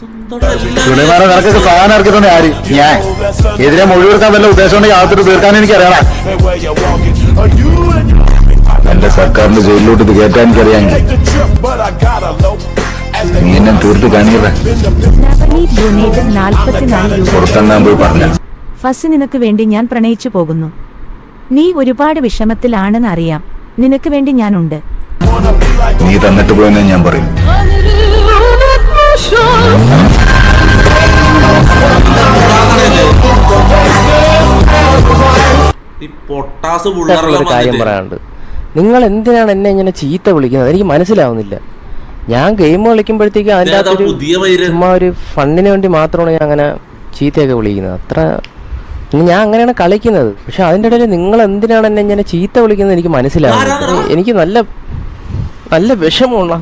നിനക്കൊക്കെ സാധനം ഇറക്കി തന്നെ ആര്? ഞാൻ എതിരെ മൊഴി കൊടുക്കാൻ വല്ല ഉദ്ദേശം ഉണ്ടെങ്കിൽ അകത്തിട്ട് തീർക്കാൻ എനിക്കറിയാം. എന്റെ സർക്കാരിന്റെ ജയിലിലോട്ട് ഇത് കയറ്റാൻ എനിക്കറിയാമെങ്കിൽ നീ എന്നെ തീർത്ത് കാണിയതാ. പുറത്തെണ്ണാൻ പോയി പറഞ്ഞ ഫസ്, നിനക്ക് വേണ്ടി ഞാൻ പ്രണയിച്ചു പോകുന്നു. നീ ഒരുപാട് വിഷമത്തിലാണെന്ന് അറിയാം. നിനക്ക് വേണ്ടി ഞാനുണ്ട്. നീ തന്നിട്ട് പോയെന്ന് ഞാൻ പറയും. ഒരു കാര്യം പറയാനുണ്ട്. നിങ്ങൾ എന്തിനാണ് എന്നെ ഇങ്ങനെ ചീത്ത വിളിക്കുന്നത്? എനിക്ക് മനസ്സിലാവുന്നില്ല. ഞാൻ ഗെയിം കളിക്കുമ്പോഴത്തേക്കും അതിൻ്റെ അകത്തൊരു ചുമ്മാ ഒരു ഫണ്ണിന് വേണ്ടി മാത്രമാണ് ഞാൻ അങ്ങനെ ചീത്തയൊക്കെ വിളിക്കുന്നത്. അത്ര ഞാൻ അങ്ങനെയാണ് കളിക്കുന്നത്. പക്ഷെ അതിൻ്റെ ഇടയിൽ നിങ്ങൾ എന്തിനാണ് എന്നെ ഇങ്ങനെ ചീത്ത വിളിക്കുന്നത് എനിക്ക് മനസ്സിലാവുന്നില്ല. എനിക്ക് നല്ല നല്ല വിഷമമുള്ള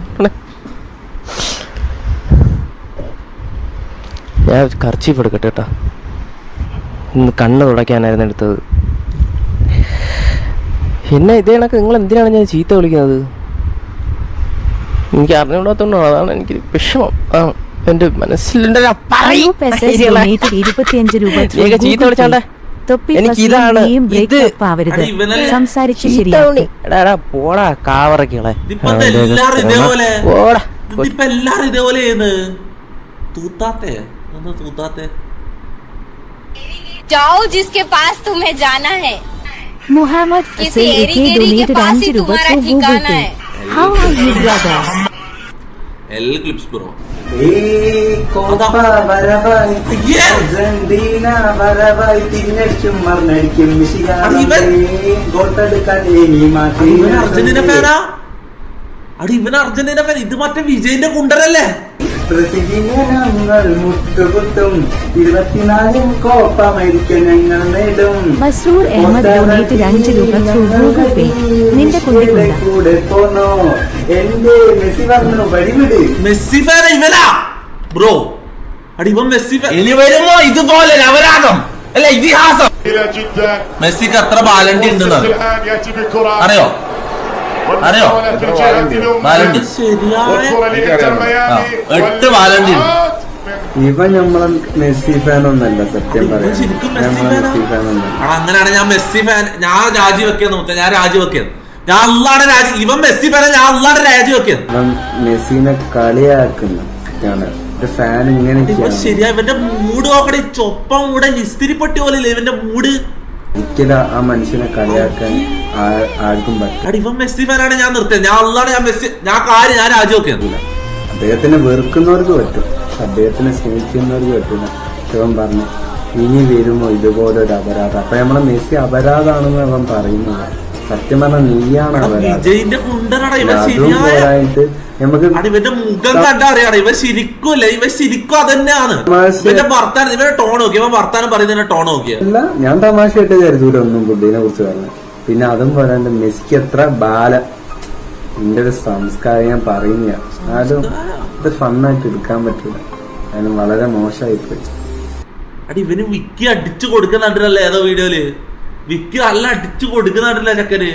ഞാൻ കർച്ചീഫ് എടുക്കട്ടെ കേട്ടോ. ഇന്ന് കണ്ണ് തുടയ്ക്കാനായിരുന്നു എടുത്തത്. എന്നെ ഇതേ കണക്ക് നിങ്ങൾ എന്തിനാണ് ഞാൻ ചീത്ത വിളിക്കുന്നത്? എനിക്ക് അറിഞ്ഞുകൂടാത്തോണ്ടോ? അതാണ് എനിക്ക് വിഷമം. എന്റെ മനസ്സിലുണ്ട്. ചീത്ത വിളിച്ചാണ്ടേ എനിക്ക് ഇതാണ് സംസാരിച്ച് പോടാ കാവറക്കിളെ. जाओ जिसके पास तुम्हें जाना है. Muhammad किसी एरी के पास ही तुम्हारा ठिकाना है. How are you, brother? L clips bro. Argentina ഫാനാ? അടി ഇവൻ അർജന്റീന ഫാൻ. ഇത് മറ്റേ വിജയിന്റെ കുണ്ടരല്ലേ? മസ്റൂർ അഹമ്മദ് ഡൊണേറ്റ് 2 രൂപ ത്രൂ ഗൂഗിൾ പേ. നിന്റെ കൂടെ പോന്നോ? മെസ്സി ഫാൻ ഇവനാ ബ്രോ. അടി ഇവൻ മെസ്സി ഫാൻ. ഇനി വരുമോ ഇതുപോലെ അപരാധം അല്ല ഇതിഹാസം? മെസ്സിക്ക് അത്ര ബാലണ്ടി ഉണ്ടെന്ന് അറിയോ? അറിയോ? 8 ബാലണ്ടി. ഇവൻ നമ്മളെ മെസ്സി ഫാനൊന്നല്ല സത്യം പറയാം. അങ്ങനെയാണ് ഞാൻ മെസ്സി ഫാൻ. ഞാൻ രാജിവെക്കാന്ന് നോക്കാം. ഞാൻ രാജിവെക്കുന്നു. ഞാൻ അല്ലാടെ ഇവൻ മെസ്സി ഫാൻ. ഞാൻ അല്ലാടെ രാജിവെക്കുന്നു. മെസ്സിനെ കളിയാക്കുന്ന ഫാൻ ഇങ്ങനെ ശരിയാ. ഇവന്റെ മൂഡ് നോക്കണേ. ചൊപ്പം കൂടെ ഇസ്തിരിപ്പെട്ടി പോലെ ഇവന്റെ മൂഡ്. ഒരിക്കലും ആ മനുഷ്യനെ കളിയാക്കാൻ ആർക്കും പറ്റില്ല. ഇവൻ മെസ്സി ഫാനാണ്. ഞാൻ നിർത്തിയത്. ഞാൻ അല്ലാതെ ഞാൻ മെസ്സി ഞാൻ രാജിവെക്കുന്നു. അദ്ദേഹത്തിനെ വെറുക്കുന്നവർക്ക് പറ്റും, അദ്ദേഹത്തിനെ സ്നേഹിക്കുന്നവർക്ക് പറ്റില്ല. ഇവൻ പറഞ്ഞു ഇനി വരുമോ ഇതുപോലെ ഒരു അപരാധം. അപ്പൊ നമ്മളെ മെസ്സി അപരാധാണെന്ന് അവൻ പറയുന്നത്. സത്യം പറഞ്ഞാൽ നീയാണ് അപരാധം. അതുപോലായിട്ട് നമുക്ക് ഇവന്റെ മുഖം കണ്ടാ അറിയാം ഇവൻ ശരിക്കും ഇവൻ ശരിക്കും അതന്നെയാണ്. ഇവന്റെ വർത്താനം ഇവന്റെ ടോൺ നോക്കി. ഇവൻ വർത്താനം പറയുന്നതിന്റെ ടോൺ നോക്കിയ അല്ല. ഞാൻ തമാശയായിട്ട് കരുതൂല ഒന്നും ഫുഡിനെ കുറിച്ച് പറഞ്ഞു. പിന്നെ അതും പറയാണ്ട് മെസ്സിക്ക് എത്ര എന്റെ ഒരു സംസ്കാരം ഞാൻ പറയുന്ന. ആരും ഇത് ഫണ്ണായിട്ട് എടുക്കാൻ പറ്റില്ല. അതിന് വളരെ മോശമായിപ്പോയി. ഇവന് വിക്കി അടിച്ചു കൊടുക്കുന്നുണ്ടല്ലേ ഏതോ വീഡിയോയില്? വിക്കി നല്ല അടിച്ചു കൊടുക്കുന്നുണ്ടല്ലോ ചക്കന്.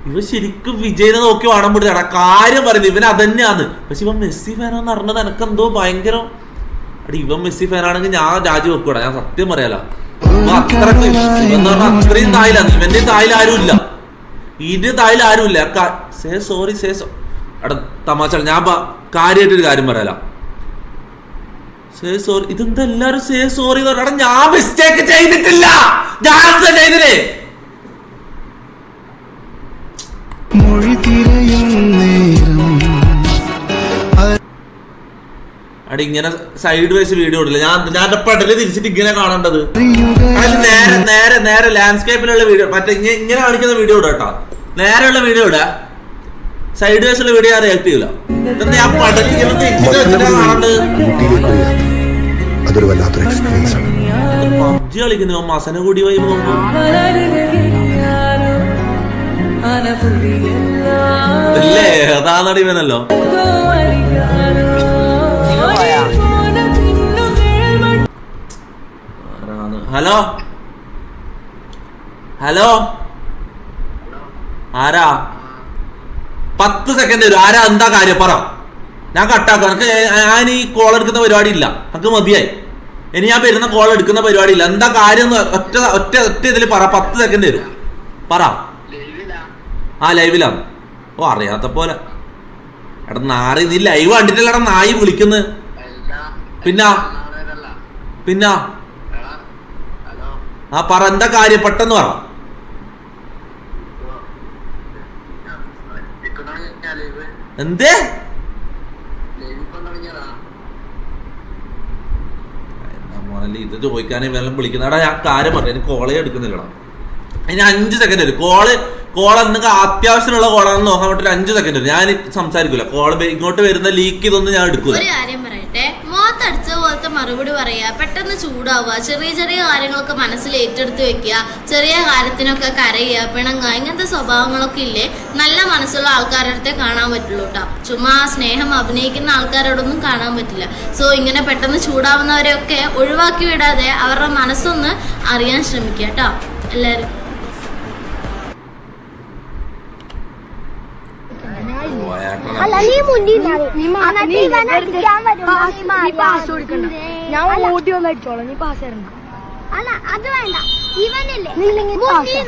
ഇവ ശരിക്കും വിജയനെ നോക്കി വേണം പിടിച്ചാ കാര്യം പറയുന്നത്. ഇവൻ അതന്നെയാണ്. പക്ഷെ ഇവൻ മെസ്സി ഫാനാന്ന് അറിഞ്ഞത് എനക്കെന്തോ ഭയങ്കര. ഇവൻ മെസ്സി ഫാനാണെങ്കിൽ ഞാൻ രാജിവെക്കൂടാ. ഞാൻ സത്യം പറയാലോ. അത്രക്ക് അത്രയും തായിലാണ്. ഇവന്റെ തായിൽ ആരും ഇല്ല. ഇതിന്റെ തായിൽ ആരും ഇല്ല. സേ സോറി എടാ തമാശ. ഞാൻ കാര്യമായിട്ടൊരു കാര്യം പറയാലോ. Say sorry. ഇതെന്താ എല്ലാരും സേ സോറി എന്ന് പറഞ്ഞാ? ഞാൻ മിസ്റ്റേക്ക് ചെയ്തിട്ടില്ല. ഞാൻ ചെയ്തില്ലേ? അടി ഇങ്ങനെ സൈഡ് വൈസ് വീഡിയോ ഇടില്ല. ഞാൻ പെടല് തിരിച്ചിട്ട് ഇങ്ങനെ കാണേണ്ടത്. നേരെ നേരെ നേരെ ലാൻഡ്സ്കേപ്പിലുള്ള വീഡിയോ മറ്റേ ഇങ്ങനെ കാണിക്കുന്ന വീഡിയോ ഇടാ കേട്ടോ. നേരെയുള്ള വീഡിയോ ഇടാ. സൈഡ് വൈസ് ഉള്ള വീഡിയോ ഞാൻ റിയാക്ട് ചെയ്യൂല. ഞാൻ പെടല് ഇങ്ങനെ തിരിച്ചിട്ട് വെച്ചിട്ടാ കാണേണ്ടത്. അതൊരു വല്ലാത്തൊരു എക്സ്പീരിയൻസ് ആണ്. പബ്ജി കളിക്കുന്നു മസന കൂടി പോയി പോകുമ്പോ അല്ലേ? അതാണടി ഇവനല്ലോ. ഹലോ ഹലോ ആരാ? 10 സെക്കൻഡ് വരും. ആരാ? എന്താ കാര്യം പറ. ഞാൻ കട്ടാക്കും. എനിക്ക് ഞാൻ ഈ കോൾ എടുക്കുന്ന പരിപാടി ഇല്ല, എനിക്ക് മതിയായി. ഇനി ഞാൻ വരുന്ന കോൾ എടുക്കുന്ന പരിപാടി ഇല്ല. എന്താ കാര്യം ഒറ്റ ഒറ്റ ഒറ്റ ഇതിൽ പറ. 10 സെക്കൻഡ് തരും, പറ. ആ ലൈവിലാണ്. ഓ അറിയാത്ത പോലെ. എടാ നാറി, നീ ലൈവ് കണ്ടിട്ടില്ല എടാ നായി വിളിക്കുന്നത്. പിന്നെ ആ പറ, എന്താ കാര്യം, പെട്ടെന്ന് പറ. എന്തേ മോനല്ലേ ഇത് ചോദിക്കാനേ വെള്ളം വിളിക്കുന്നടാ. ഞാൻ കാര്യം പറഞ്ഞു, എനിക്ക് കോളേ എടുക്കുന്നില്ലടാ. അതിന് 5 സെക്കൻഡ് വരും. കോൾ എന്തെങ്കിലും അത്യാവശ്യമുള്ള കോളാണെന്ന് നോക്കാൻ വേണ്ടി 5 സെക്കൻഡ് വരും. ഞാൻ സംസാരിക്കൂല. കോള് ഇങ്ങോട്ട് വരുന്ന ലീക്ക് ഇതൊന്നും ഞാൻ എടുക്കൂല. ഒരു കാര്യം പറയട്ടെ, മുഖത്തടിച്ച പോലത്തെ മറുപടി പറയാ, പെട്ടെന്ന് ചൂടാവുക, ചെറിയ ചെറിയ കാര്യങ്ങളൊക്കെ മനസ്സിൽ ഏറ്റെടുത്ത് വെക്കുക, ചെറിയ കാര്യത്തിനൊക്കെ കരയുക, പിണങ്ങുക, ഇങ്ങനത്തെ സ്വഭാവങ്ങളൊക്കെ ഇല്ലേ നല്ല മനസ്സുള്ള ആൾക്കാരുടെ അടുത്തേ കാണാൻ പറ്റുള്ളൂ കേട്ടോ. ചുമ്മാ സ്നേഹം അഭിനയിക്കുന്ന ആൾക്കാരോടൊന്നും കാണാൻ പറ്റില്ല. സോ ഇങ്ങനെ പെട്ടെന്ന് ചൂടാവുന്നവരെയൊക്കെ ഒഴിവാക്കി വിടാതെ അവരുടെ മനസ്സൊന്ന് അറിയാൻ ശ്രമിക്കുക കേട്ടോ എല്ലാവരും. അല്ല നീ മുന്നിൽ ഞാൻ ഓടി വന്ന് അടിച്ചോളാം, നീ പാസ് തരണ്ട. അല്ല അത് വേണ്ട, ഇവനില്ലേ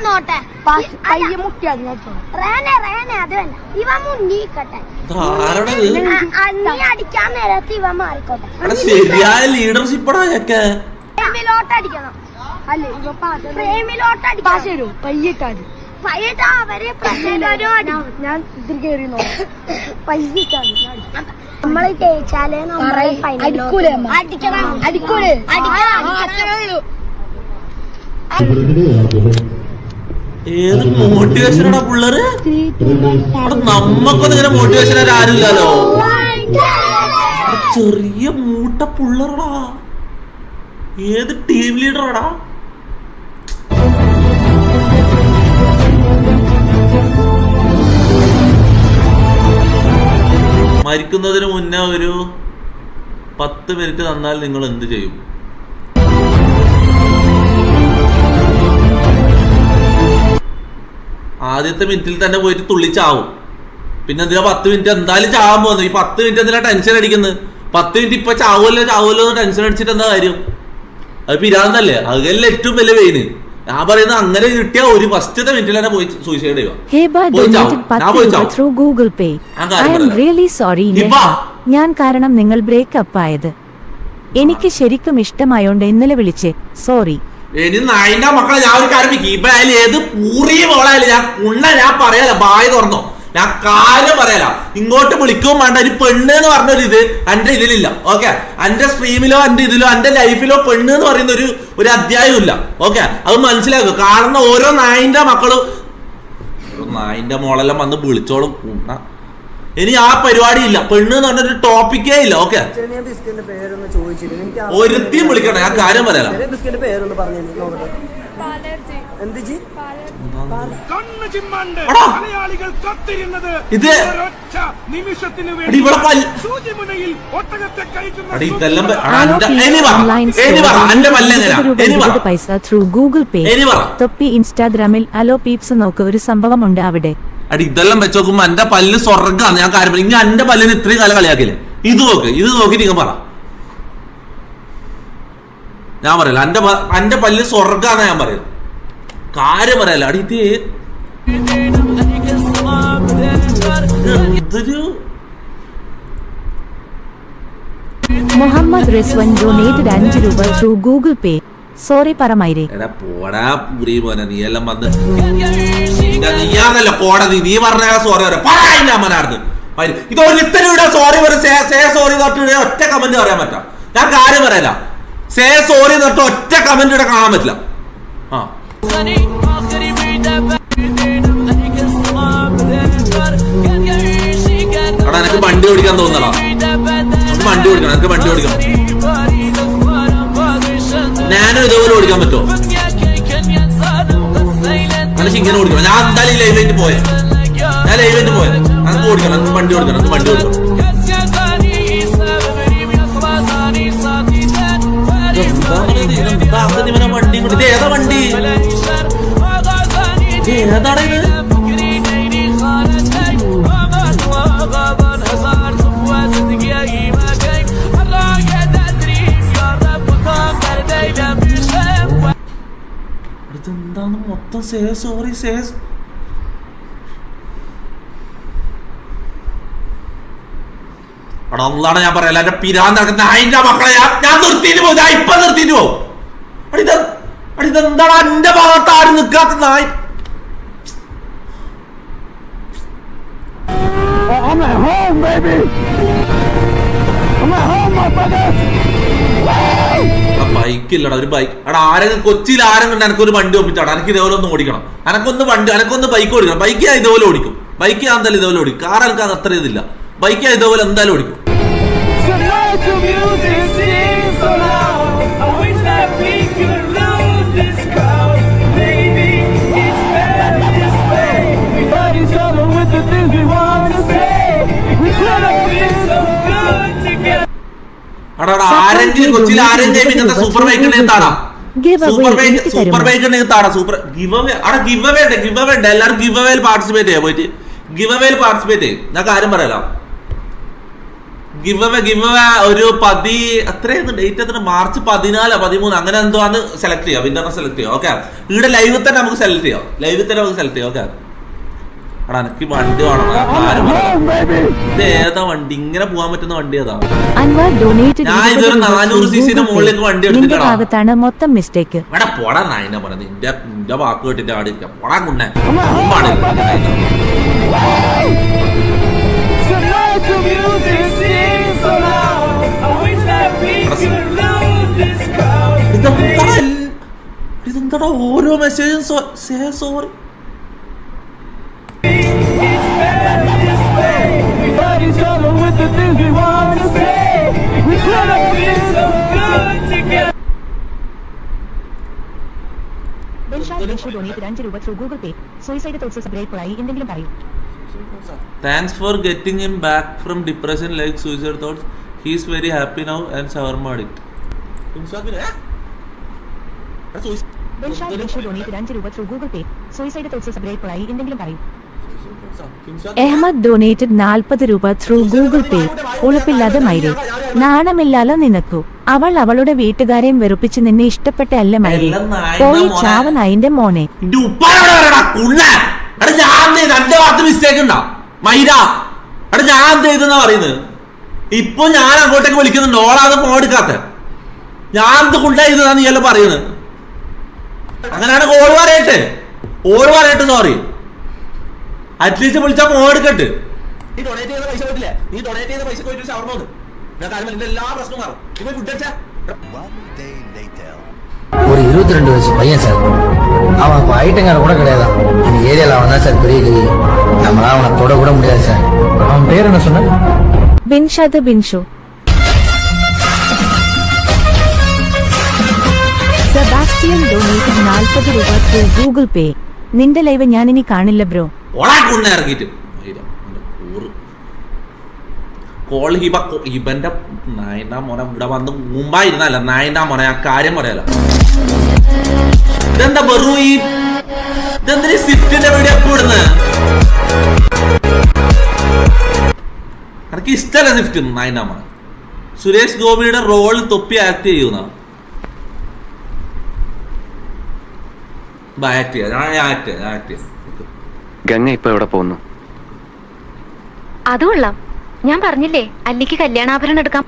നോട്ടെ പയ്യെ മുക്കിയാൽ റേനെ അത് വേണ്ട, ഇവൻ മുന്നിക്കട്ടെ. നീ അടിക്കാൻ നേരത്ത് ഇവൻ മാറിക്കോട്ടെ. ഫ്രെയിമിലോട്ട് അടിക്കണം. അല്ലേ ഇവ ഫ്രെയിമിലോട്ട് അടിക്കാൻ തരും. പയ്യിട്ടാൽ അവര് ഞാൻ ഇതിൽ കയറി പയ്യിട്ടാൽ നമ്മള് ജയിച്ചാലേ ഏത് മോട്ടിവേഷനാടാ പിള്ളേര്? നമ്മക്കൊന്നും ഇങ്ങനെ മോട്ടിവേഷൻ ആരുമില്ലല്ലോ. ചെറിയ മൂട്ട പിള്ളേരടാ. ഏത് ടീം ലീഡറാടാ? മരിക്കുന്നതിന് മുന്നേ ഒരു 10 മിനിറ്റ് തന്നാൽ നിങ്ങൾ എന്ത് ചെയ്യും? ആദ്യത്തെ മിനിറ്റിൽ തന്നെ പോയിട്ട് തുള്ളിച്ചാവും. പിന്നെ എന്തിനാ 10 മിനിറ്റ് എന്തായാലും ചാവാൻ പോകുന്നു. ഈ 10 മിനിറ്റ് എന്തിനാ ടെൻഷൻ അടിക്കുന്നത്? 10 മിനിറ്റ് ഇപ്പൊ ചാവുമല്ലോ എന്ന് ടെൻഷൻ അടിച്ചിട്ട് എന്താ കാര്യം? അത് പിരാന്തല്ലേ? അതല്ലേ ഏറ്റവും വലിയ വെയിന്. ഞാൻ പറയുന്നത് അങ്ങനെ കിട്ടിയ ഒരു ഫസ്റ്റത്തെ മിനിറ്റിൽ തന്നെ പോയി സൂയിസൈഡ് ചെയ്യുക. ഞാൻ കാരണം നിങ്ങൾ ബ്രേക്കപ്പ് ആയത് എനിക്ക് ശരിക്കും ഇഷ്ടമായോണ്ട് ഇന്നലെ വിളിച്ചേ, സോറി. ഇനി നായിന്റെ മക്കളെ ഞാൻ ഒരു കാര്യം ഇപ്പൊ ഏത് പൂറിയ മോളായാലും ഞാൻ പറയാല, ബായ് തുറന്നോ, ഞാൻ കാര്യം പറയാല. ഇങ്ങോട്ട് വിളിക്കും വേണ്ട. ഒരു പെണ്ണ് എന്ന് പറഞ്ഞൊരു ഇത് എന്റെ ഇതിലില്ല. ഓക്കെ, എന്റെ സ്ട്രീമിലോ എന്റെ ഇതിലോ എന്റെ ലൈഫിലോ പെണ്ണ് എന്ന് പറയുന്ന ഒരു അധ്യായം ഇല്ല. ഓക്കെ, അത് മനസ്സിലാക്കുക. കാരണം ഓരോ നായിന്റെ മക്കളും നായിന്റെ മോളെല്ലാം വന്ന് വിളിച്ചോളും. ഇനി ആ പരിപാടി ഇല്ല. പെണ്ണ് എന്ന് പറഞ്ഞൊരു ടോപ്പിക്കേ ഇല്ല. ഓക്കെ, ഒരുത്തിയും വിളിക്കട്ടെ, ഞാൻ കാര്യം പറയാല. ഇത് തൊപ്പി ഇൻസ്റ്റാഗ്രാമിൽ അലോ പീപ്സ് നോക്ക്, ഒരു സംഭവം ഉണ്ട് അവിടെ. അടി ഇതെല്ലാം വെച്ച് നോക്കുമ്പോ എന്റെ പല്ല് സ്വർഗ്ഗാണ്. ഞാൻ കാര്യം ഇനി എന്റെ പല്ലിന് ഇത്രയും കാലം കളിയാക്കില്ലേ? ഇത് നോക്കിട്ട് നിങ്ങൾ പറ. ഞാൻ പറയല എന്റെ പല്ല് സ്വർഗ്ഗാണ് ഞാൻ പറയുന്നത്. കാര്യം പറയല. അടി ഇതൊരു മുഹമ്മദ് റിസ്വൻ ഡൊനേറ്റഡ് 5 രൂപ ത്രൂ ഗൂഗിൾ പേ. സോറി പറമൈരേ. എടാ പോടാ പുരി മോനെ, നീ എല്ലാം വന്ന് നീയാണല്ലോ കോടതി. നീ പറഞ്ഞ സോറി പറയാനാർന്ന് ഇത് ഒരുത്തരുടെ സോറി സോറി തൊട്ട് ഒറ്റ കമന്റ് പറയാൻ പറ്റാം. ഞാൻ കാര്യം പറയല. സോറി തൊട്ട് ഒറ്റ കമന്റ് ഇവിടെ കാണാൻ പറ്റില്ല. ആ എടാ എനിക്ക് വണ്ടി ഓടിക്കാൻ തോന്നടാ. വണ്ടി ഓടിക്കണം, എനിക്ക് വണ്ടി ഓടിക്കണം. ഞാനും ഇതുപോലെ ഓടിക്കാൻ പറ്റുമോ? എനിക്ക് ഇങ്ങനെ ഓടിക്കണം. ഞാൻ എന്തായാലും ലൈവായിട്ട് പോയെ. എനിക്ക് ഓടിക്കണം, എനിക്ക് വണ്ടി ഓടിക്കണം, എനിക്ക് വണ്ടി ഓടിക്കണം. വണ്ടി ഇത് ഏതാ വണ്ടി? ഏതാണ് ഇത്? സോറി അവിടെ ഒന്നാണ് ഞാൻ പറയാം എന്റെ പിരാന്ത് നടക്കുന്ന അതിന്റെ മക്കളെ ഞാൻ നിർത്തിയിട്ട് പോകും. ഞാൻ ഇപ്പൊ നിർത്തിയിട്ട് പോകും. ഇതെന്താണ് എന്റെ ഭാഗത്ത് ആരും നിൽക്കാത്ത നായി. ബൈക്കില്ലടാ, ഒരു ബൈക്ക്. അവിടെ ആരെങ്കിലും കൊച്ചിയിൽ ആരെങ്കിലും എനിക്കൊരു വണ്ടി ഒപ്പിച്ചാടാ. എനിക്ക് ഇതേപോലെ ഒന്ന് ഓടിക്കണം. എനക്കൊന്ന് ബൈക്ക് ഓടിക്കണം. ബൈക്ക് ഞാൻ ഇതുപോലെ ഓടിക്കും. ബൈക്ക് ഞാൻ എന്തായാലും ഇതുപോലെ ഓടിക്കും. കാർ എനിക്ക് അത്ര ഇതില്ല. ബൈക്ക് ഞാൻ ഇതുപോലെ എന്തായാലും ഓടിക്കും. ആരെങ്കിലും കൊച്ചിയിൽ ആരെങ്കിലും ഇങ്ങനത്തെ സൂപ്പർ ബൈക്ക് ഉണ്ടെങ്കിൽ താടാ. സൂപ്പർ ബൈക്ക് ഉണ്ടെങ്കിൽ താടാ. Super give away. അവിടെ ഗിവ് അവേ ഉണ്ട്. എല്ലാവരും ഗിവ് അവേയിൽ പാർട്ടിസിപ്പേറ്റ് ചെയ്യാം. പോയിട്ട് ഗിവ് അവേയിൽ പാർട്ടിസിപ്പേറ്റ് ചെയ്യും. ഞാൻ കാര്യം പറയാലോ. ഗിവ് അവേ ഒരു എത്രയായിരുന്നു ഡേറ്റ്? എത്ര? മാർച്ച് 14 13 അങ്ങനെ എന്തോ ആണ് സെലക്ട് ചെയ്യാം. വിന്നറിനെ സെലക്ട് ചെയ്യാം. ഓക്കെ, ഇവിടെ ലൈവിൽ തന്നെ നമുക്ക് സെലക്ട് ചെയ്യാം. ഓക്കെ, എടാ എനിക്ക് വണ്ടി വേണം. ഇത് ഏതാ വണ്ടി? ഇങ്ങനെ പോകാൻ പറ്റുന്ന വണ്ടി ഏതാ? ഞാൻ ഇതൊരു 400cc മുകളിലേക്ക് വണ്ടി എടുത്തിട്ടാണ് മൊത്തം മിസ്റ്റേക്ക്. എടാ പോടാ നായിനെ പറഞ്ഞത്. നിന്റെ വാക്ക് കേട്ടിട്ട് ആടെ ഇരിക്കാം. പോടാ കുണ്ണെ. ഇതെന്താടാ ഓരോ മെസ്സേജും sorry. Thanks for getting him back from depression like suicide thoughts. He's very happy now and shawarma addict. Ahmed donated 40 രൂപ ത്രൂ ഗൂഗിൾ പേ. ഉളുപ്പില്ലാതെ മൈരി. നാണമില്ലാലോ നിനക്കു. അവളുടെ വീട്ടുകാരെയും വെറുപ്പിച്ച് നിന്നെ ഇഷ്ടപ്പെട്ട അല്ല മൈരി. പോയി ചാവ നായിന്റെ മോനെ. ഇപ്പൊ ഞാൻ അങ്ങോട്ടേക്ക് വിളിക്കുന്നുണ്ട്. ഓളാണ് ഫോൺ എടുക്കാത്ത. ഞാൻ എന്ത് കൊണ്ടായിരുന്നു നീ എല്ലാം പറയുന്നത്? അങ്ങനെയാണ് ഓള് പറയട്ടെ. സോറി, അറ്റ്ലീസ്റ്റ് വിളിച്ചാ ഫോൺ എടുക്കട്ടെ. നീ ഡൊണേറ്റ് ചെയ്ത പൈസ പോയിട്ടില്ലേ? നീ ഡൊണേറ്റ് ചെയ്ത പൈസ പോയിട്ട് ഷവർമ വന്നു. ഞാൻ കാര്യം എന്റെ എല്ലാ പ്രശ്നവും മാറും. ഇപ്പൊ ഫുഡ് അടിച്ചാ ஒரு 22 வயசு பையன் சார். அவன் இப்போ ஐட்டங்கார கூட கிடையாது. இந்த ஏரியாவில் அவன் தான் சார் பெரிய கை. நம்மளால அவனை தொட கூட முடியாது சார். அவன் பேர் என்ன சொன்ன? ബിൻഷാദ് ബിൻഷു. സെബാസ്റ്റ്യൻ ഡൊനേറ്റഡ് 40 രൂപ ത്രൂ ഗൂഗിൾ പേ. നിന്റെ ലൈവ് ഞാനിനി കാണില്ല ബ്രോ. ഇറങ്ങിട്ട് ഇവന്റെ നായനാ മോനെ ഇവിടെ വന്ന് മുമ്പായിരുന്നല്ല. നായനാ മോനെ ആ കാര്യം പറയാലോ. ഇതെന്താ വെറും ഇതെന്തിന് സ്വിഫ്റ്റിന്റെ വീഡിയോ എപ്പോ ഇടുന്നത്? എനിക്ക് ഇഷ്ടമല്ല സ്വിഫ്റ്റ്. നായനാ മോനെ സുരേഷ് ഗോപിയുടെ റോൾ തൊപ്പി ആക്ട് ചെയ്യുന്ന ഗംഗ ഇപ്പൊ എവിടെ പോകുന്നു? അത് കൊള്ളാം. ഞാൻ പറഞ്ഞില്ലേ അല്ലിക്ക് കല്യാണാഭരണം എടുക്കാം.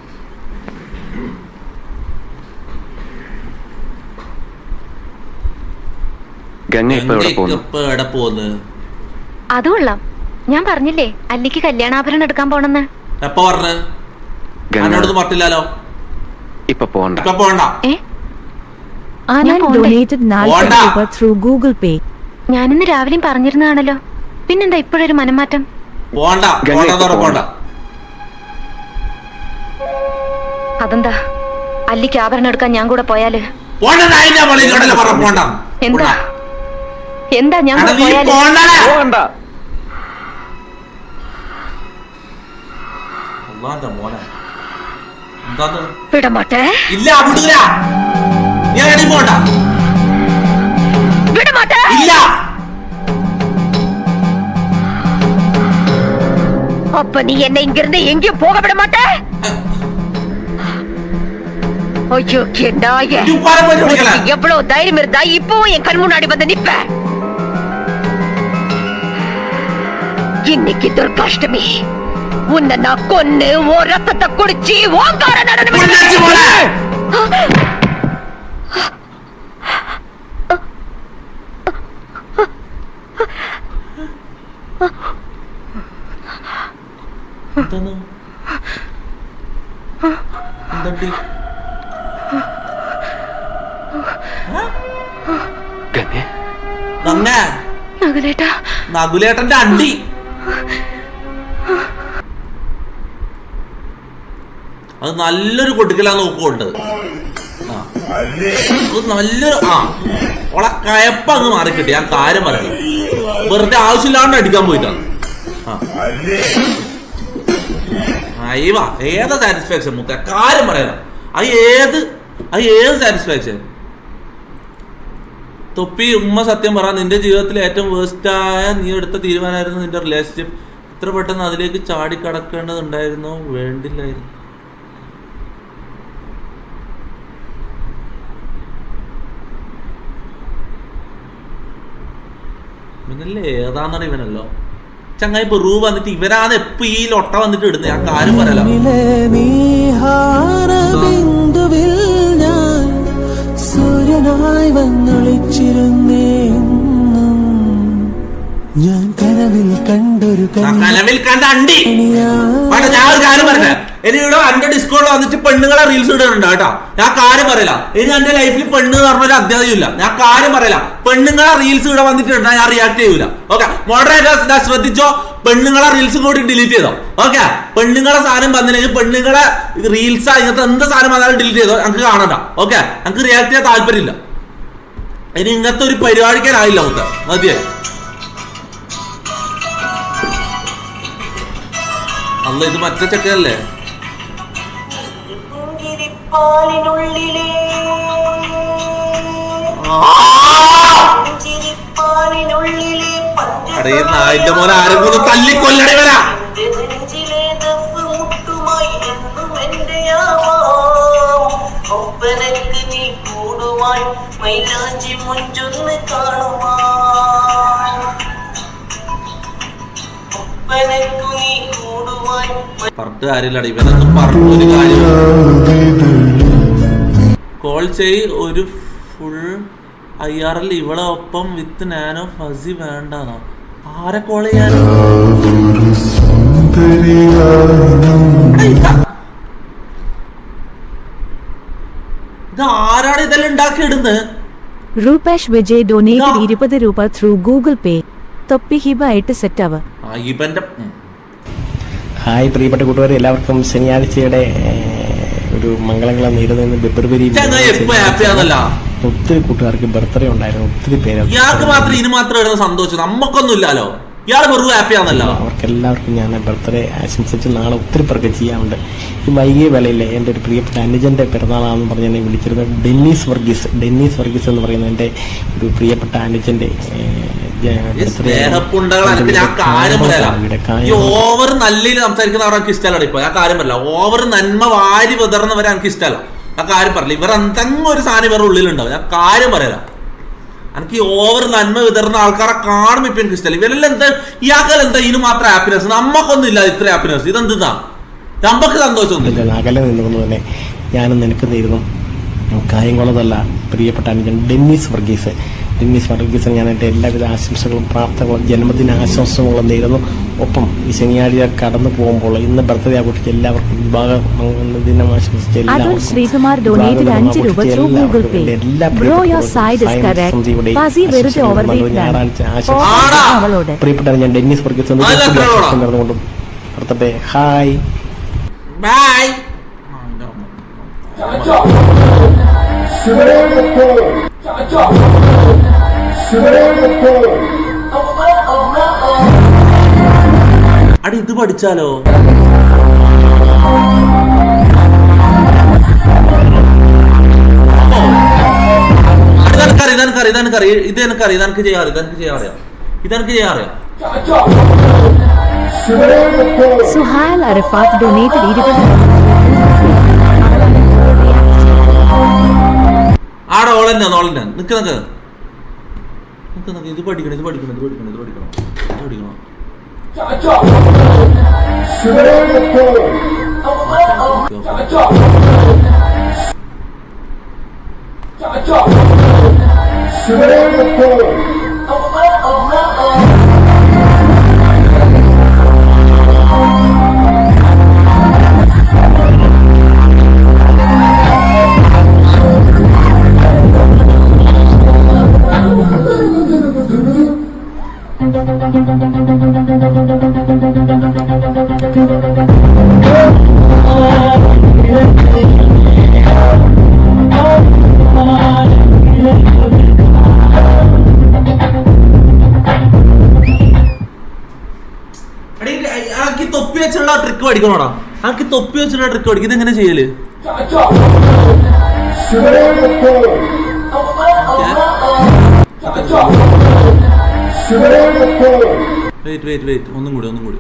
ഗംഗ ഇപ്പൊ എവിടെ പോകുന്നു? അത് കൊള്ളാം. ഞാൻ പറഞ്ഞില്ലേ അല്ലിക്ക് കല്യാണാഭരണം എടുക്കാൻ പോണെന്ന്. എപ്പോ പറഞ്ഞു? പറഞ്ഞില്ലല്ലോ. ഇപ്പൊ പോണ്ട. ഞാനിന്ന് രാവിലെയും പറഞ്ഞിരുന്നതാണല്ലോ. പിന്നെന്താ ഇപ്പോഴൊരു മനംമാറ്റം? അതെന്താ അല്ലിക്ക് ആഭരണം എടുക്കാൻ ഞാൻ കൂടെ പോയാല് എന്താ എന്താ ഞാൻ വിടമാട്ടെ വിടമാട്ടെ அப்ப நீ என்ன இங்கிருந்து எங்கேயும் போக விட மாட்ட? ஐயோ நாயே, எவ்வளவு தைரியம் இருந்தா இப்பவும் என் கண் முன்னாடி வந்து நிப்ப? இன்னைக்கு துர்காஷ்டமி. உன்னை நான் கொன்னு ஓ ரத்தத்தை குடிச்சு ஓங்கார நடனம். നകുലേട്ടന്റെ അണ്ടി. അത് നല്ലൊരു കൊടുക്കലാ നോക്കുകൊണ്ട്. നല്ലൊരു ഓളെ കയപ്പ അങ്ങ് മാറിക്കിട്ടി. ഞാൻ കാര്യം പറയാം, വെറുതെ ആവശ്യമില്ലാണ്ട് അടിക്കാൻ പോയിട്ടാണ്. അയ്യവാ ഏതാ സാറ്റിസ്ഫാക്ഷൻ മുത്ത, കാര്യം പറയാം. അത് ഏത് സാറ്റിസ്ഫാക്ഷൻ? തൊപ്പി ഉമ്മ സത്യം പറ, നിന്റെ ജീവിതത്തിൽ ഏറ്റവും വേസ്റ്റായ നീ എടുത്ത തീരുമാനമായിരുന്നു നിന്റെ റിലേഷൻഷിപ്പ്. ഇത്ര പെട്ടെന്ന് അതിലേക്ക് ചാടിക്കടക്കേണ്ടതുണ്ടായിരുന്നോ? വേണ്ടില്ലായിരുന്നു. ഇവനല്ലേ ഏതാന്നറിയ ഇവനല്ലോ ചങ്ങായി പെറു വന്നിട്ട് ഇവരാണ് എപ്പോ ഈ ലൊട്ട വന്നിട്ട് ഇടുന്നത്. ഞാൻ കാര്യം പറയല. സൂര്യനായി വന്നൊളിച്ചിരുന്നേ ഞാൻ കനവിൽ കണ്ടൊരു കനവിൽ കണ്ട അണ്ടി. ഞാൻ ഒരു കാര്യം പറഞ്ഞ, ഇനി ഇവിടെ എന്റെ ഡിസ്കോഡിൽ വന്നിട്ട് പെണ്ണുങ്ങളെ റീൽസ് ഇടുന്നുണ്ട് കേട്ടോ. ഞാൻ കാര്യം പറയില്ല. ഇനി എന്റെ ലൈഫിൽ പെണ്ണ് എന്ന് പറഞ്ഞൊരു അധ്യായം ഇല്ല. ഞാൻ കാര്യം പറയില്ല. പെണ്ണുങ്ങളെ റീൽസ് ഇവിടെ വന്നിട്ട് ഇടാൻ ഞാൻ റിയാക്ട് ചെയ്യൂല. ഓക്കെ മോഡറേറ്റേഴ്സ് ശ്രദ്ധിച്ചോ, പെണ്ണുങ്ങളെ റീൽസ് കൂടി ഡിലീറ്റ് ചെയ്തോ. ഓക്കെ പെണ്ണുങ്ങളെ സാധനം വന്നില്ലെങ്കിൽ പെണ്ണുങ്ങളെ റീൽസ് ഇങ്ങനത്തെ എന്ത് സാധനം വന്നാലും ഡിലീറ്റ് ചെയ്തോ. ഞങ്ങൾക്ക് കാണണ്ട. ഓക്കെ ഞങ്ങൾക്ക് റിയാക്ട് ചെയ്യാൻ താല്പര്യമില്ല. ഇനി ഇങ്ങനത്തെ ഒരു പരിപാടിക്കാനായില്ല നമുക്ക്. മതിയായി. അല്ല ഇത് മറ്റേ ചെക്കല്ലേ? നായിന്റെ മോനെ ആരെങ്കിലും തല്ലിക്കൊല്ലടി വരാ. പറഞ്ഞിട്ട് കാര്യമില്ലടി, ഇവനൊന്നും പറഞ്ഞൊരു കാര്യം. കോൾ ചെയ് ഒരു ഫുൾ IRL ഇവളെ ഒപ്പം വിത്ത് നാനോ ഫസി വേണ്ടതാ. ആരെ കോൾ ചെയ്യാൻ? ഇത് ആരാണ് ഇതെല്ലാം ഉണ്ടാക്കി ഇടുന്നത്? രൂപേഷ് വിജയ് ഡൊനേറ്റഡ് 20 രൂപ ത്രൂ ഗൂഗിൾ പേ. തൊപ്പി ഹിബ ആയിട്ട് സെറ്റ് ആവുക. ഹായ് പ്രിയപ്പെട്ട കൂട്ടുകാരെ, എല്ലാവർക്കും ശനിയാഴ്ചയുടെ ഒരു മംഗളങ്ങളെ നേരിടുന്ന ഫെബ്രുവരി ഒത്തിരി കൂട്ടുകാർക്ക് ബർത്ത്ഡേ ഉണ്ടായിരുന്നു. ഒത്തിരി പേര് സന്തോഷം നമുക്കൊന്നും ഇല്ലല്ലോ. അവർക്ക് എല്ലാവർക്കും ഞാൻ ബർത്ത്ഡേ ആശംസിച്ച് നാളെ ഒത്തിരി പേർക്ക് ചെയ്യാറുണ്ട്. ഈ വൈകിയ വേളയിലെ എൻ്റെ ഒരു പ്രിയപ്പെട്ട അനുജന്റെ പിറന്നാളാണെന്ന് പറഞ്ഞ് എന്നെ വിളിച്ചിരുന്നത് ഡെന്നീസ് വർഗീസ് എന്ന് പറയുന്ന എൻ്റെ ഒരു പ്രിയപ്പെട്ട അനുജന്റെ ഓവർ നല്ല സംസാരിക്കുന്നവർ എനിക്ക് ഇഷ്ടമല്ല. ഇപ്പൊ ഞാൻ കാര്യം പറയില്ല. ഓവർ നന്മ വാരി വിതർന്നവരെ എനിക്ക് ഇഷ്ടമല്ല. ഞാൻ കാര്യം പറയില്ല. ഇവർ എന്തെങ്കിലും ഒരു സാധനം ഇവരുടെ ഉള്ളിലുണ്ടാവും. ഞാൻ കാര്യം പറയല. എനിക്ക് ഈ ഓവർ നന്മ വിതറുന്ന ആൾക്കാരെ കാണുമ്പോൾ ഇപ്പൊ എനിക്ക് ഇഷ്ടമല്ല. ഇവരെല്ലാം എന്താ ഇയാൾക്കെല്ലാം എന്താ ഇതിന് മാത്രം ഹാപ്പിനെസ്? നമ്മക്കൊന്നും ഇല്ല ഇത്ര ഹാപ്പിനെസ്. ഇതെന്താ നമുക്ക് സന്തോഷമൊന്നുമില്ല. അകലെ നിന്നുകൊണ്ട് തന്നെ ഞാനും നിനക്ക് നേരുന്നു കായംകുളത്തല്ല പ്രിയപ്പെട്ട അനുജൻ ഡെന്നീസ് വർഗീസ് ഞാൻ എൻ്റെ എല്ലാവിധ ആശംസകളും പ്രാർത്ഥനകളും ജന്മദിന ആശംസകളും നേരുന്നു. ഒപ്പം ഈ ശനിയാഴ്ച കടന്നു പോകുമ്പോൾ ഇന്ന് ബർത്ത്ഡേ ആഘോഷിച്ച എല്ലാവർക്കും വിവാഹ ദിനം ആശംസിച്ച ശ്രീകുമാർ ഡൊനേറ്റഡ് 5 രൂപ through Google Pay. Bro your side is correct. ഫസി വെറുതെ അവളോട് പ്രിയപ്പെട്ട ഞാൻ ഡെന്നീസ് വർഗീസ് നടന്നുകൊണ്ടും ബർത്ത്ഡേ ഹായ് ബൈ. അടി ഇത് പഠിച്ചാലോ? ഇതെനിക്ക് ചെയ്യാറിയാം. സുഹൈൽ അറഫാത്ത് ഡൊനേറ്റഡ് 20. ആടെ ഓളന്നെ നിക്ക് ഇത് പഠിക്കണം. തൊപ്പി വെച്ചുള്ള ട്രിക്ക് പഠിക്കണോടാ. ആക്കി തൊപ്പി വെച്ചുള്ള ട്രിക്ക് പഠിക്കും. ഇതെങ്ങനെ ചെയ്യല്? വെയിറ്റ് ഒന്നും കൂടി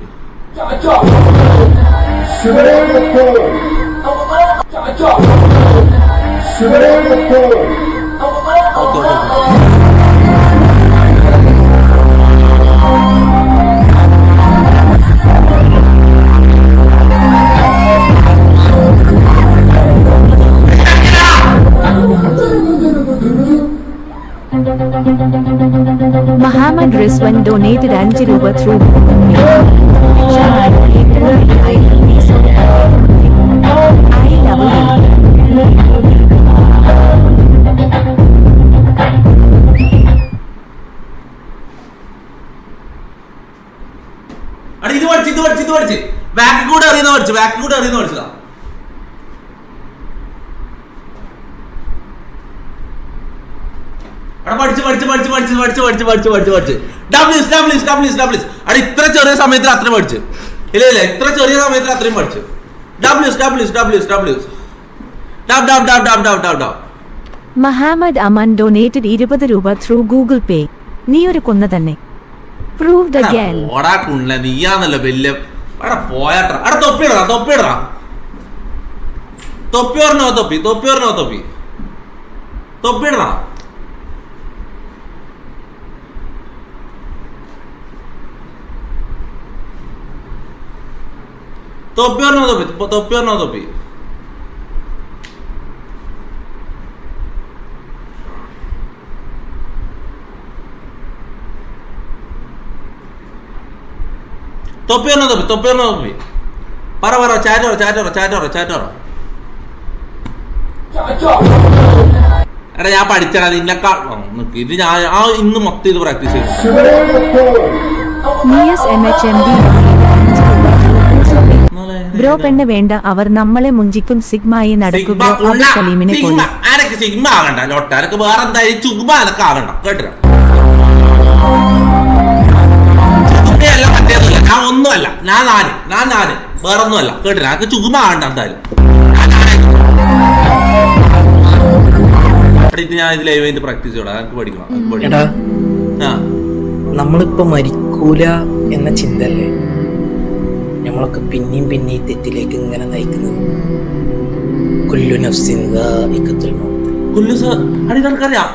Muhammad Rizwan donated 5 രൂപ through ഇത് പഠിച്ച് ബാക്കി കൂടെ അറിയുന്ന പഠിച്ചതാ. അവിടെ ഇത്ര ചെറിയ സമയത്തിൽ അത്രയും പഠിച്ചു. ഇല്ല ഇത്ര ചെറിയ സമയത്തിൽ അത്രയും പഠിച്ചു. Muhammad Aman donated 20 രൂപ through Google Pay. നീ ഒരു കൊന്ന തന്നെ. Proved again. ഓടാ കുണ്ണ നീയാന്നല്ലോ വലിയ പോയാട്ടാ. അവിടെ തൊപ്പിയിടറാ തൊപ്പി തൊപ്പിയിടറാ. തൊപ്പി പറ ചാറ്റോറ. എടാ ഞാൻ പഠിച്ചടാ നിന്നെക്കാൾ ഇത് ഞാൻ ഇന്ന് മൊത്തം ഇത് പ്രാക്ടീസ് ചെയ്തു. ബ്രോ പെണ്ണ് വേണ്ട, അവർ നമ്മളെ മുഞ്ചിക്കും. സിഗ്മായി നടക്കുക സലീമിനെ പോലെ. ആരൊക്കെ സിഗ്മ ആകണ്ട ലോട്ടാരൊക്കെ വേറെ എന്തായാലും ചുഗ്മ അതൊക്കെ ആകണ്ട കേട്ടോ. ചുഗ്മയല്ല മറ്റേതല്ല, ഞാൻ ഒന്നുമല്ല, ഞാൻ നാല് വേറെ ഒന്നുമല്ല കേട്ടോ. അതൊക്കെ ചുഗ്മ ആകണ്ട എന്തായാലും. ഞാൻ ഇത് ലൈവായിട്ട് പ്രാക്ടീസ് ചെയ്യണം. അതൊക്കെ പഠിക്കണം. നമ്മളിപ്പോ മരിക്കൂല എന്ന ചിന്തല്ലേ നമ്മളൊക്കെ പിന്നെയും തെറ്റിലേക്ക് ഇങ്ങനെ നയിക്കുന്നത്. നിനക്കറിയാം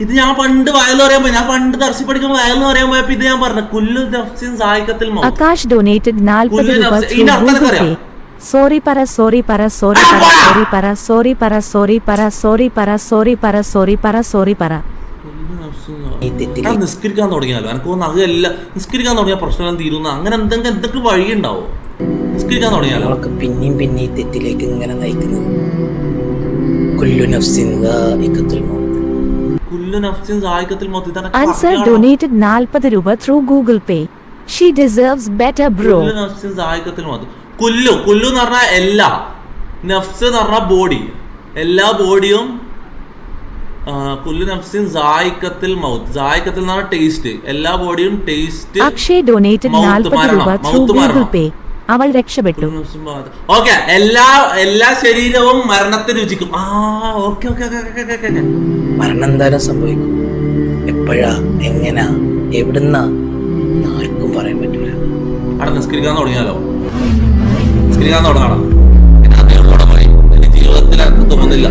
ഇത് ഞാൻ പണ്ട് വയൽ പറയാൻ പോയി. ഞാൻ പണ്ട് ദർശി പഠിക്കുമ്പോൾ വയൽ പറയാൻ പോയപ്പോ ഇത് ഞാൻ പറഞ്ഞു കുല്ലു നഫ്സിൻ സായിഖത്തുൽ മൗത്ത്. ആകാശ് ഡൊനേറ്റഡ് 40 രൂപ. സോറി പറ നിസ്കരിക്കാൻ തുടങ്ങിയാലോ എനിക്ക് തോന്നുന്നു അതല്ല. നിസ്കരിക്കാൻ തുടങ്ങിയ പ്രശ്നം തീരുന്ന അങ്ങനെ എന്തൊക്കെ വഴി ഉണ്ടാവോ? നിസ്കരിക്കാൻ തുടങ്ങിയാലോ പിന്നെയും തെറ്റിലേക്ക് ഇങ്ങനെ നയിക്കുന്നത്. കുല്ലു നഫ്സിൻ സായിഖത്തുൽ മൗത്ത്. Answer donated 40 രൂപ through Google Pay. She deserves better bro. കുല്ലു എന്ന് പറഞ്ഞാൽ എല്ലാ, നഫ്സ് എന്ന് പറഞ്ഞാൽ ബോഡി, എല്ലാ ബോഡിയും. കുല്ലു നഫ്സിൻ സായിഖത്തുൽ മൗത്ത്. സായിഖത്തുൽ എന്ന് പറഞ്ഞാൽ ടേസ്റ്റ്, എല്ലാ ബോഡിയും ടേസ്റ്റ്. അക്ഷയ് ഡൊനേറ്റഡ് 40 രൂപ through Google Pay. അവൾ രക്ഷപ്പെട്ടു. ഓക്കെ, എല്ലാ ശരീരവും മരണത്തെ രുചിക്കും. മരണം എന്തായാലും സംഭവിക്കും. എപ്പോഴാ, എങ്ങനാ, എവിടുന്നാ ആർക്കും പറയാൻ പറ്റൂല. അവിടെ നിസ്കരിക്കാൻ തുടങ്ങാം. ജീവിതത്തിൽ തോന്നുന്നില്ല.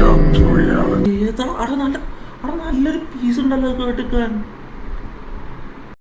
അവിടെ നല്ലൊരു പീസ് ഉണ്ടല്ലോ കേട്ടിക്കാൻ.